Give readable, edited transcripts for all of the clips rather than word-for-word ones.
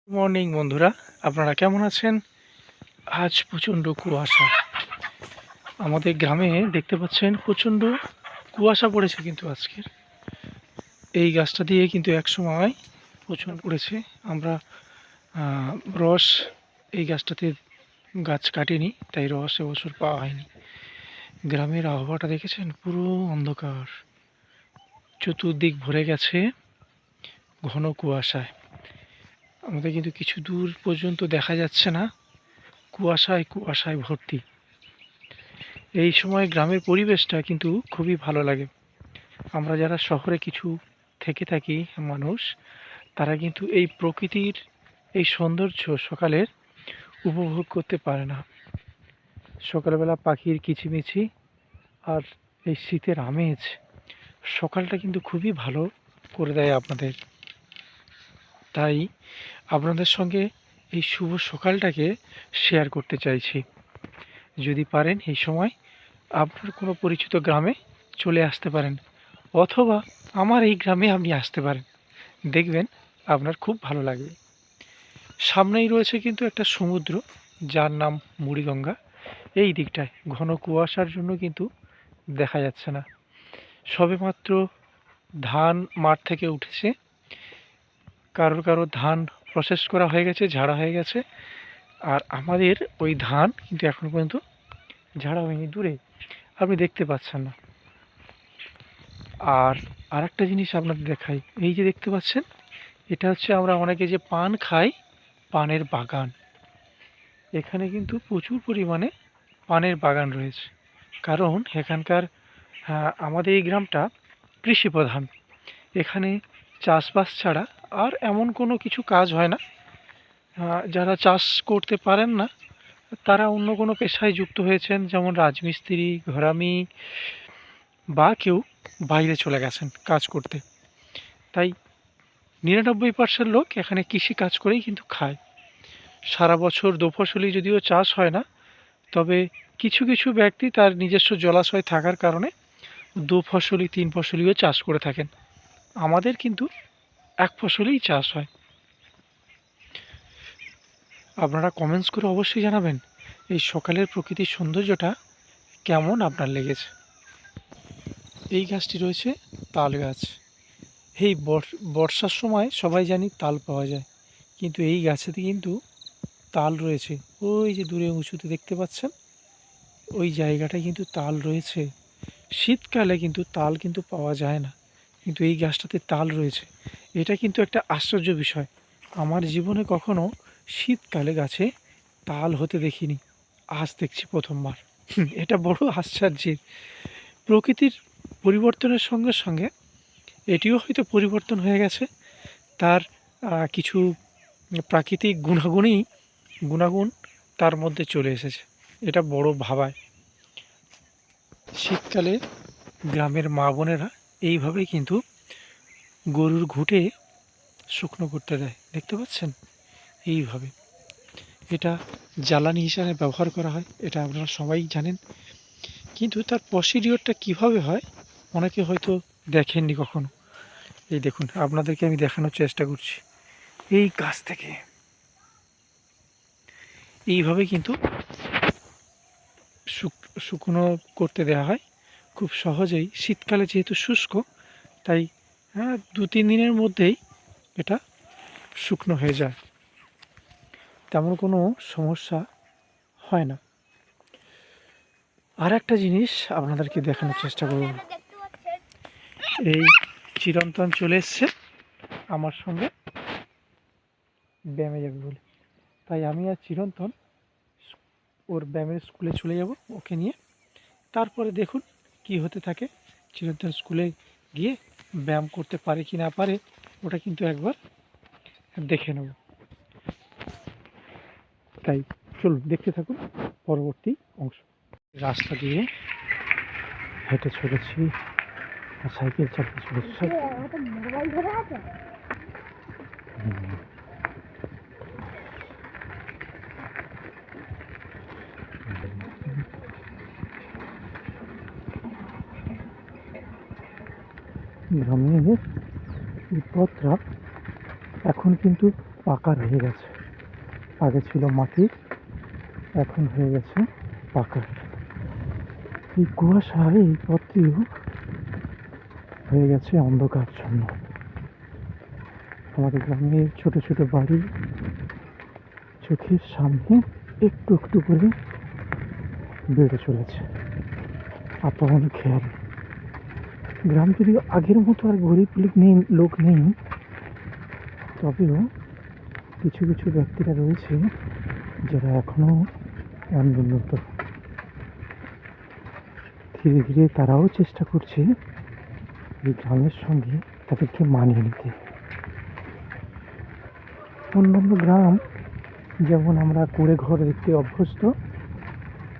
Morning বন্ধুরা, আপনারা কেমন আছেন? আজ প্রচণ্ড কুয়াশা। আমাদের গ্রামে দেখতে পাচ্ছেন প্রচণ্ড কুয়াশা পড়েছে, কিন্তু আজকের এই গাছটা দিয়ে কিন্তু এক সময় প্রচুর পড়েছে। আমরা রস এই গাছটাতে গাছ কাটিনি, তাই রস এবছর পাওয়া হয়নি। গ্রামের আবহাওয়াটা দেখেছেন, পুরো অন্ধকার, চতুর্দিক ভরে গেছে ঘন কুয়াশায়। আমাদের কিন্তু কিছু দূর পর্যন্ত দেখা যাচ্ছে না, কুয়াশায় কুয়াশায় ভর্তি। এই সময় গ্রামের পরিবেশটা কিন্তু খুবই ভালো লাগে। আমরা যারা শহরে কিছু থেকে থাকি মানুষ, তারা কিন্তু এই প্রকৃতির এই সৌন্দর্য সকালের উপভোগ করতে পারে না। সকালবেলা পাখির কিচিমিচি আর এই শীতের আমেজ সকালটা কিন্তু খুবই ভালো করে দেয় আপনাদের। তাই আপনাদের সঙ্গে এই শুভ সকালটাকে শেয়ার করতে চাইছি। যদি পারেন এই সময় আপনার কোনো পরিচিত গ্রামে চলে আসতে পারেন, অথবা আমার এই গ্রামে আপনি আসতে পারেন। দেখবেন আপনার খুব ভালো লাগবে। সামনেই রয়েছে কিন্তু একটা সমুদ্র, যার নাম মুড়িগঙ্গা। এই দিকটায় ঘন কুয়াশার জন্য কিন্তু দেখা যাচ্ছে না। সবেমাত্র ধান মাঠ থেকে উঠেছে, কারোর কারোর ধান প্রসেস করা হয়ে গেছে, ঝাড়া হয়ে গেছে। আর আমাদের ওই ধান কিন্তু এখনো পর্যন্ত ঝাড়া হয়নি, দূরে আপনি দেখতে পাচ্ছেন না। আর আরেকটা জিনিস আপনাদের দেখাই, এই যে দেখতে পাচ্ছেন, এটা হচ্ছে আমরা অনেকে যে পান খাই, পানের বাগান। এখানে কিন্তু প্রচুর পরিমাণে পানের বাগান রয়েছে, কারণ এখানকার আমাদের এই গ্রামটা কৃষি প্রধান। এখানে চাষবাস ছাড়া আর এমন কোনো কিছু কাজ হয় না। যারা চাষ করতে পারেন না, তারা অন্য কোনো পেশায় যুক্ত হয়েছেন, যেমন রাজমিস্ত্রি, ঘরামি, বা কেউ বাইরে চলে গেছেন কাজ করতে। তাই 99% লোক এখানে কৃষি কাজ করেই কিন্তু খায়। সারা বছর দোফসলি যদিও চাষ হয় না, তবে কিছু কিছু ব্যক্তি তার নিজস্ব জলাশয় থাকার কারণে দুফসলি, তিন ফসলিও চাষ করে থাকেন। আমাদের কিন্তু এক ফসলেই চাষ হয়। আপনারা কমেন্টস করে অবশ্যই জানাবেন এই সকালের প্রকৃতির সৌন্দর্যটা কেমন আপনার লেগেছে। এই গাছটি রয়েছে তাল গাছ। এই বর্ষার সময় সবাই জানি তাল পাওয়া যায়, কিন্তু এই গাছেতে কিন্তু তাল রয়েছে। ওই যে দূরে উঁচুতে দেখতে পাচ্ছেন, ওই জায়গাটায় কিন্তু তাল রয়েছে। শীতকালে কিন্তু তাল কিন্তু পাওয়া যায় না, কিন্তু এই গাছটাতে তাল রয়েছে। এটা কিন্তু একটা আশ্চর্য বিষয়। আমার জীবনে কখনো শীতকালে গাছে তাল হতে দেখিনি, আজ দেখছি প্রথমবার। এটা বড় আশ্চর্যের। প্রকৃতির পরিবর্তনের সঙ্গে সঙ্গে এটিও হয়তো পরিবর্তন হয়ে গেছে। তার কিছু প্রাকৃতিক গুণাগুণ তার মধ্যে চলে এসেছে। এটা বড় ভাবায়। শীতকালে গ্রামের মা বোনেরা এইভাবেই কিন্তু গরুর ঘুঁটে শুকনো করতে দেয়, দেখতে পাচ্ছেন এইভাবে। এটা জ্বালানি হিসাবে ব্যবহার করা হয়, এটা আপনারা সবাই জানেন। কিন্তু তার প্রসিডিওরটা কিভাবে হয় অনেকে হয়তো দেখেননি কখনো। এই দেখুন, আপনাদেরকে আমি দেখানোর চেষ্টা করছি। এই গাছ থেকে এইভাবে কিন্তু শুকনো করতে দেওয়া হয় খুব সহজেই। শীতকালে যেহেতু শুষ্ক, তাই 2-3 দিনের মধ্যেই এটা শুকনো হয়ে যায়, তেমন কোনো সমস্যা হয় না। আর একটা জিনিস আপনাদেরকে দেখানোর চেষ্টা করব। এই চিরন্তন চলে এসছে আমার সঙ্গে ব্যায়ামে যাবে বলে, তাই আমি আর চিরন্তন ওর ব্যায়ামের স্কুলে চলে যাব ওকে নিয়ে। তারপরে দেখুন কি হতে থাকে। চিরন্তন স্কুলে গিয়ে ব্যায়াম করতে পারে কি না পারে, ওটা কিন্তু একবার দেখে নেব। তাই চলুন দেখতে থাকুন পরবর্তী অংশ। রাস্তা দিয়ে হেঁটে চলেছি, সাইকেল চালিয়ে চলেছি। গ্রামের এই পথটা এখন কিন্তু পাকার হয়ে গেছে। আগে ছিল মাটির, এখন হয়ে গেছে পাকার। এই কুয়াশায় এই পথটিও হয়ে গেছে অন্ধকারচ্ছন্ন। আমাদের গ্রামের ছোট ছোট বাড়ি চোখের সামনে একটু একটু করে বেড়ে চলেছে আপন খেয়াল। গ্রাম যদিও আগের মতো আর গরিব লোক নেই, তবেও কিছু কিছু ব্যক্তিরা রয়েছে যারা এখনো অনুন্নত। ধীরে ধীরে তারাও চেষ্টা করছে এই গ্রামের সঙ্গে তাদেরকে মানিয়ে নিতে। অন্যান্য গ্রাম যেমন আমরা কুড়ে ঘর দেখতে অভ্যস্ত,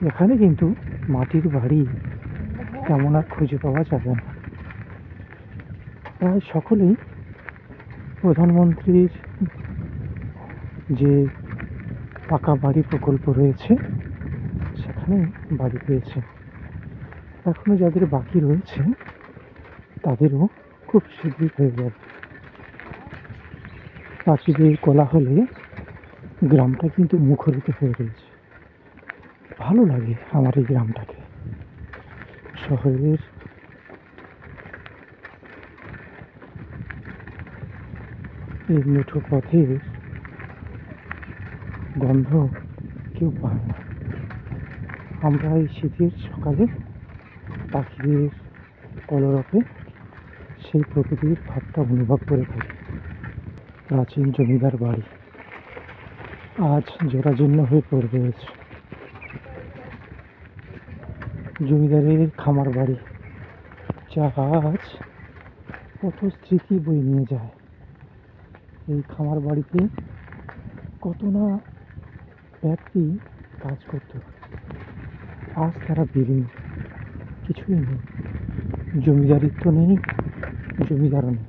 এখানে কিন্তু মাটির বাড়ি তেমন আর খুঁজে পাওয়া যাবে না। প্রায় সকলেই প্রধানমন্ত্রীর যে পাকা বাড়ি প্রকল্প রয়েছে সেখানে বাড়ি পেয়েছে। এখনো যাদের বাকি রয়েছে তাদেরও খুব শীঘ্রই হয়ে যাবে। পাখিদের কোলাহলে গ্রামটা কিন্তু মুখরিত হয়ে রয়েছে। ভালো লাগে আমার এই গ্রামটাকে। শহরের এই মেঠো পথের গন্ধ কেউ পায় না। আমরা এই শীতের সকালে পাখিদের কলরবে সেই প্রকৃতির ভাবটা অনুভব করে থাকি। প্রাচীন জমিদার বাড়ি আজ জরাজীর্ণ হয়ে পড়ে রয়েছে। জমিদারের খামার বাড়ি, যা আজ কত স্মৃতি বয়ে নিয়ে যায়। এই খামার বাড়িতে কত না ব্যক্তি কাজ করত, আজ তারা বিলীন, কিছুই নেই। জমিদারিত্ব নেই, জমিদারও নেই।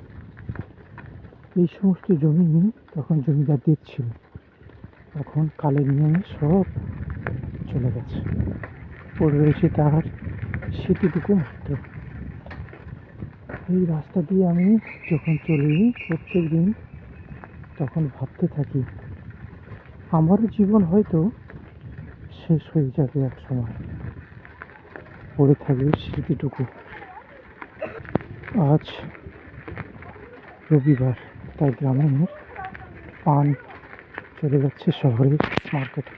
এই সমস্ত জমি তখন জমিদারদের ছিল, এখন কালের নিয়মে সব চলে গেছে। পড়ে রয়েছে তার স্মৃতিটুকু মাত্র। এই রাস্তা দিয়ে আমি যখন চলি প্রত্যেক দিন, তখন ভাবতে থাকি আমারও জীবন হয়তো শেষ হয়ে যাবে এক সময়, পড়ে থাকবে স্মৃতিটুকু। আজ রবিবার, তাই গ্রামের পান চলে যাচ্ছে শহরের মার্কেটে।